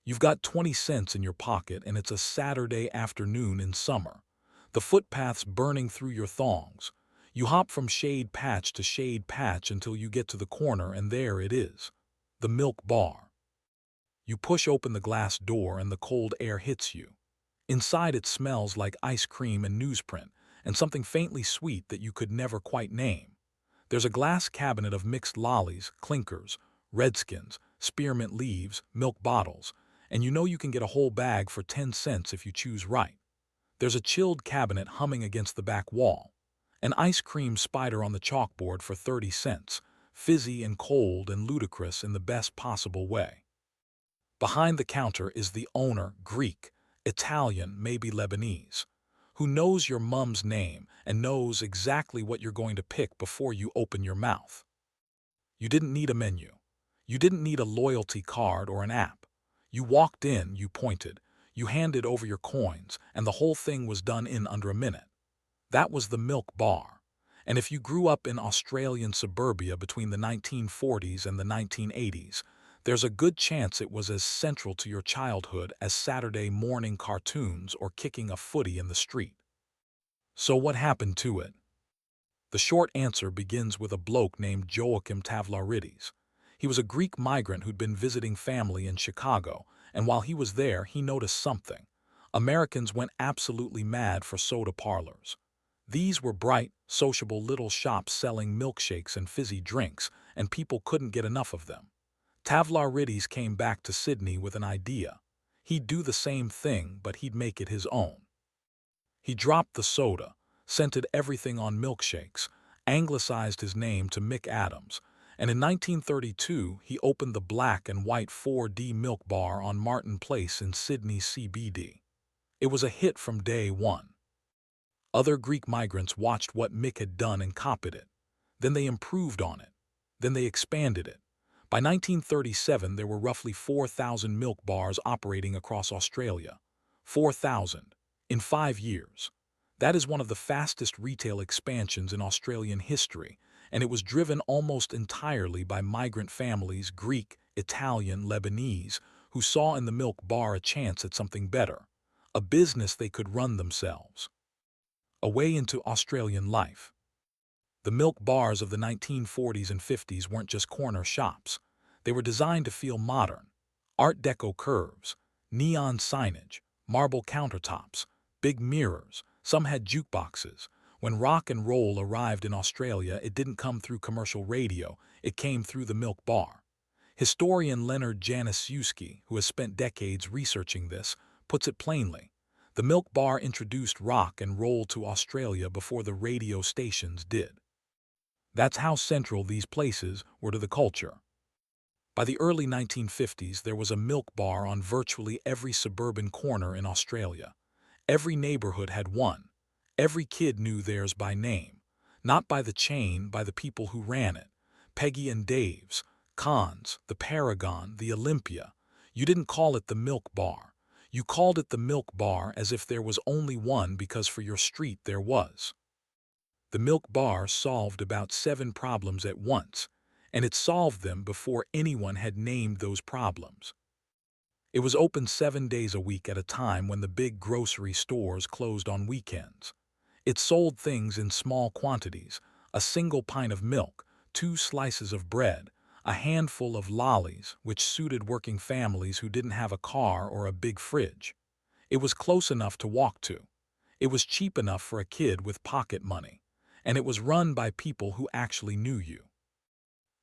You've got 20 cents in your pocket and it's a Saturday afternoon in summer. The footpath's burning through your thongs. You hop from shade patch to shade patch until you get to the corner and there it is. The Milk Bar. You push open the glass door and the cold air hits you. Inside it smells like ice cream and newsprint, and something faintly sweet that you could never quite name. There's a glass cabinet of mixed lollies, clinkers, redskins, spearmint leaves, milk bottles, and you know you can get a whole bag for 10 cents if you choose right. There's a chilled cabinet humming against the back wall. An ice cream spider on the chalkboard for 30 cents, fizzy and cold and ludicrous in the best possible way. Behind the counter is the owner, Greek, Italian, maybe Lebanese, who knows your mum's name and knows exactly what you're going to pick before you open your mouth. You didn't need a menu. You didn't need a loyalty card or an app. You walked in, you pointed, you handed over your coins, and the whole thing was done in under a minute. That was the Milk Bar. And if you grew up in Australian suburbia between the 1940s and the 1980s, there's a good chance it was as central to your childhood as Saturday morning cartoons or kicking a footy in the street. So what happened to it? The short answer begins with a bloke named Joachim Tavlarides. He was a Greek migrant who'd been visiting family in Chicago, and while he was there, he noticed something. Americans went absolutely mad for soda parlors. These were bright, sociable little shops selling milkshakes and fizzy drinks, and people couldn't get enough of them. Tavlarides came back to Sydney with an idea. He'd do the same thing, but he'd make it his own. He dropped the soda, scented everything on milkshakes, anglicized his name to Mick Adams, and in 1932 he opened the black and white 4D Milk Bar on Martin Place in Sydney's CBD. It was a hit from day one. Other Greek migrants watched what Mick had done and copied it. Then they improved on it. Then they expanded it. By 1937, there were roughly 4,000 milk bars operating across Australia. 4,000 in 5 years. That is one of the fastest retail expansions in Australian history, and it was driven almost entirely by migrant families, Greek, Italian, Lebanese, who saw in the milk bar a chance at something better, a business they could run themselves. A way into Australian life. The milk bars of the 1940s and 50s weren't just corner shops. They were designed to feel modern. Art Deco curves, neon signage, marble countertops, big mirrors. Some had jukeboxes. When rock and roll arrived in Australia, it didn't come through commercial radio, it came through the milk bar. Historian Leonard Januszewski, who has spent decades researching this, puts it plainly. The milk bar introduced rock and roll to Australia before the radio stations did. That's how central these places were to the culture. By the early 1950s, there was a milk bar on virtually every suburban corner in Australia. Every neighborhood had one. Every kid knew theirs by name. Not by the chain, by the people who ran it. Peggy and Dave's, Khan's, the Paragon, the Olympia. You didn't call it the milk bar. You called it the milk bar as if there was only one because for your street there was. The milk bar solved about 7 problems at once, and it solved them before anyone had named those problems. It was open 7 days a week at a time when the big grocery stores closed on weekends. It sold things in small quantities, a single pint of milk, 2 slices of bread, a handful of lollies, which suited working families who didn't have a car or a big fridge. It was close enough to walk to. It was cheap enough for a kid with pocket money. And it was run by people who actually knew you.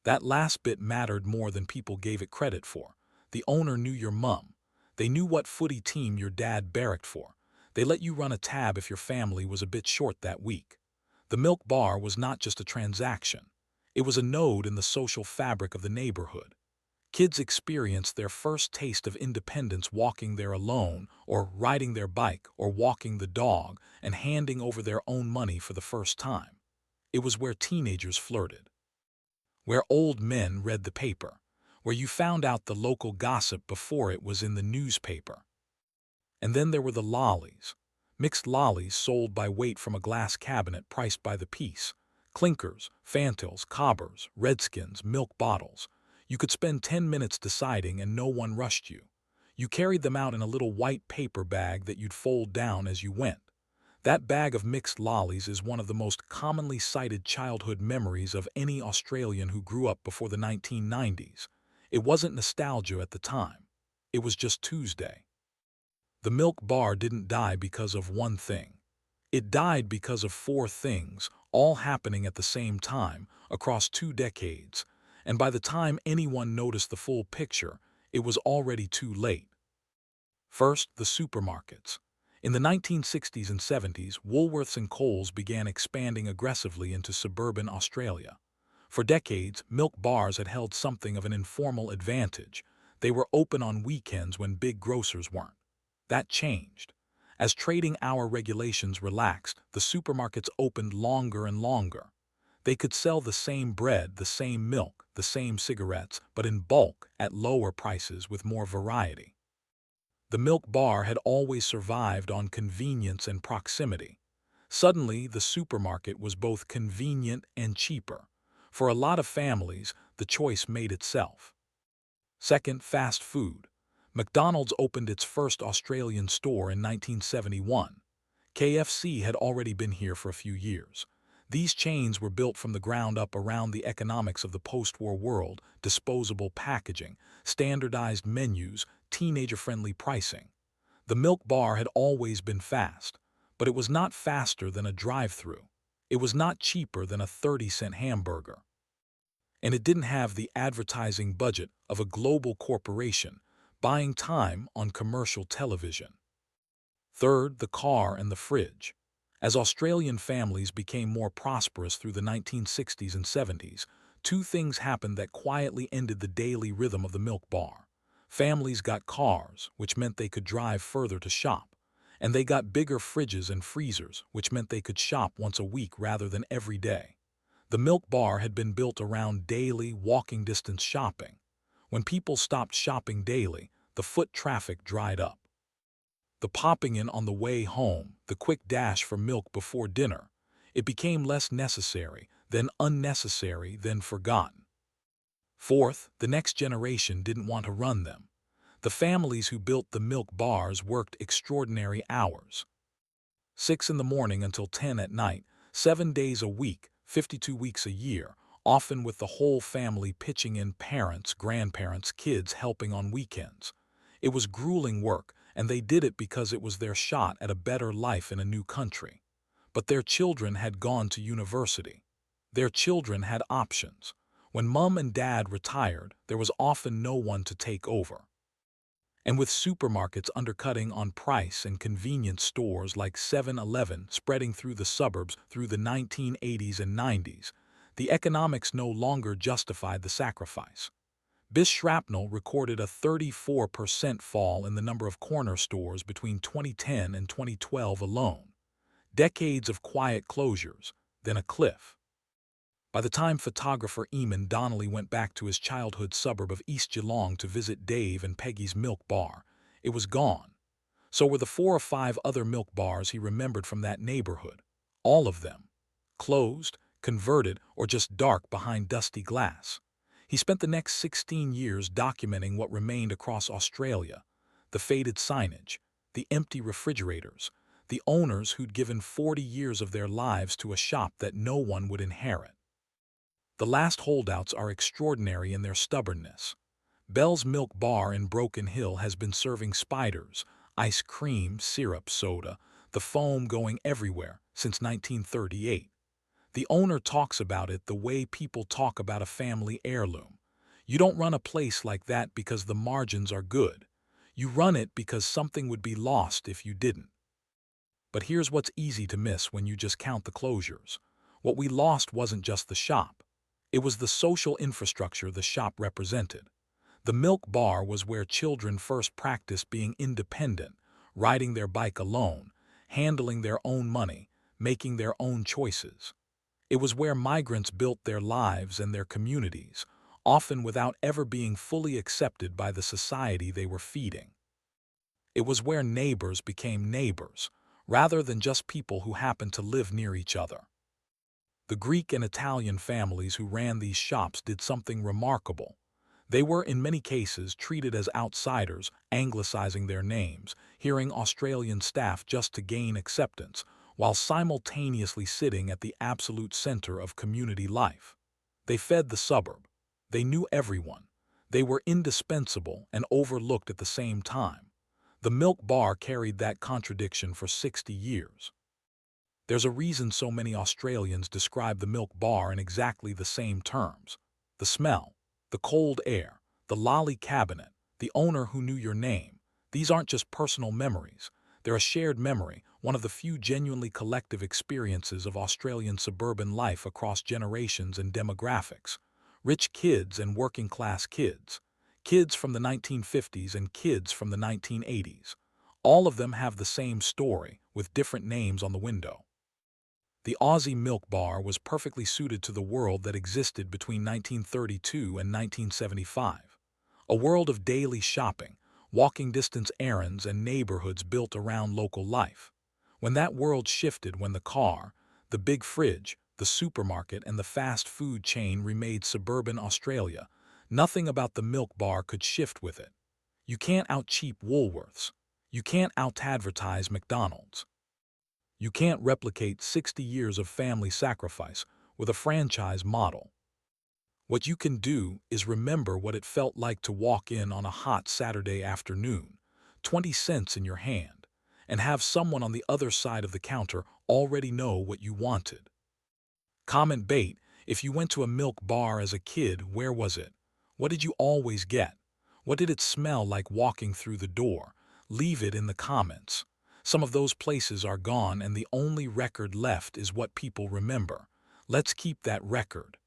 That last bit mattered more than people gave it credit for. The owner knew your mum. They knew what footy team your dad barracked for. They let you run a tab if your family was a bit short that week. The milk bar was not just a transaction. It was a node in the social fabric of the neighborhood. Kids experienced their first taste of independence walking there alone, or riding their bike, or walking the dog, and handing over their own money for the first time. It was where teenagers flirted. Where old men read the paper. Where you found out the local gossip before it was in the newspaper. And then there were the lollies. Mixed lollies sold by weight from a glass cabinet priced by the piece. Clinkers, Fantils, Cobbers, Redskins, milk bottles. You could spend 10 minutes deciding and no one rushed you. You carried them out in a little white paper bag that you'd fold down as you went. That bag of mixed lollies is one of the most commonly cited childhood memories of any Australian who grew up before the 1990s. It wasn't nostalgia at the time. It was just Tuesday. The milk bar didn't die because of one thing. It died because of four things, all happening at the same time, across 2 decades, and by the time anyone noticed the full picture, it was already too late. First, the supermarkets. In the 1960s and 70s, Woolworths and Coles began expanding aggressively into suburban Australia. For decades, milk bars had held something of an informal advantage. They were open on weekends when big grocers weren't. That changed. As trading hour regulations relaxed, the supermarkets opened longer and longer. They could sell the same bread, the same milk, the same cigarettes, but in bulk, at lower prices with more variety. The milk bar had always survived on convenience and proximity. Suddenly, the supermarket was both convenient and cheaper. For a lot of families, the choice made itself. Second, fast food. McDonald's opened its first Australian store in 1971. KFC had already been here for a few years. These chains were built from the ground up around the economics of the post-war world: disposable packaging, standardized menus, teenager-friendly pricing. The milk bar had always been fast, but it was not faster than a drive-through. It was not cheaper than a 30-cent hamburger. And it didn't have the advertising budget of a global corporation buying time on commercial television. Third, the car and the fridge. As Australian families became more prosperous through the 1960s and 70s, two things happened that quietly ended the daily rhythm of the milk bar. Families got cars, which meant they could drive further to shop, and they got bigger fridges and freezers, which meant they could shop once a week rather than every day. The milk bar had been built around daily, walking distance shopping. When people stopped shopping daily, the foot traffic dried up. The popping in on the way home, the quick dash for milk before dinner, it became less necessary, then unnecessary, then forgotten. Fourth, the next generation didn't want to run them. The families who built the milk bars worked extraordinary hours. 6 in the morning until 10 at night, 7 days a week, 52 weeks a year, often with the whole family pitching in, parents, grandparents, kids helping on weekends. It was grueling work, and they did it because it was their shot at a better life in a new country. But their children had gone to university. Their children had options. When mom and dad retired, there was often no one to take over. And with supermarkets undercutting on price and convenience stores like 7-Eleven spreading through the suburbs through the 1980s and 90s, the economics no longer justified the sacrifice. Bis Shrapnel recorded a 34% fall in the number of corner stores between 2010 and 2012 alone. Decades of quiet closures, then a cliff. By the time photographer Eamon Donnelly went back to his childhood suburb of East Geelong to visit Dave and Peggy's milk bar, it was gone. So were the 4 or 5 other milk bars he remembered from that neighborhood. All of them. Closed, converted, or just dark behind dusty glass. He spent the next 16 years documenting what remained across Australia: the faded signage, the empty refrigerators, the owners who'd given 40 years of their lives to a shop that no one would inherit. The last holdouts are extraordinary in their stubbornness. Bell's Milk Bar in Broken Hill has been serving spiders, ice cream, syrup, soda, the foam going everywhere since 1938. The owner talks about it the way people talk about a family heirloom. You don't run a place like that because the margins are good. You run it because something would be lost if you didn't. But here's what's easy to miss when you just count the closures. What we lost wasn't just the shop. It was the social infrastructure the shop represented. The milk bar was where children first practiced being independent, riding their bike alone, handling their own money, making their own choices. It was where migrants built their lives and their communities, often without ever being fully accepted by the society they were feeding. It was where neighbors became neighbors, rather than just people who happened to live near each other. The Greek and Italian families who ran these shops did something remarkable. They were, in many cases, treated as outsiders, anglicizing their names, hearing Australian staff just to gain acceptance, while simultaneously sitting at the absolute center of community life. They fed the suburb. They knew everyone. They were indispensable and overlooked at the same time. The milk bar carried that contradiction for 60 years. There's a reason so many Australians describe the milk bar in exactly the same terms. The smell, the cold air, the lolly cabinet, the owner who knew your name. These aren't just personal memories. They're a shared memory, one of the few genuinely collective experiences of Australian suburban life across generations and demographics. Rich kids and working-class kids. Kids from the 1950s and kids from the 1980s. All of them have the same story, with different names on the window. The Aussie milk bar was perfectly suited to the world that existed between 1932 and 1975. A world of daily shopping, walking distance errands, and neighborhoods built around local life. When that world shifted, when the car, the big fridge, the supermarket, and the fast food chain remade suburban Australia, nothing about the milk bar could shift with it. You can't out-cheap Woolworths. You can't out-advertise McDonald's. You can't replicate 60 years of family sacrifice with a franchise model. What you can do is remember what it felt like to walk in on a hot Saturday afternoon, 20 cents in your hand, and have someone on the other side of the counter already know what you wanted. Comment bait: if you went to a milk bar as a kid, where was it? What did you always get? What did it smell like walking through the door? Leave it in the comments. Some of those places are gone, and the only record left is what people remember. Let's keep that record.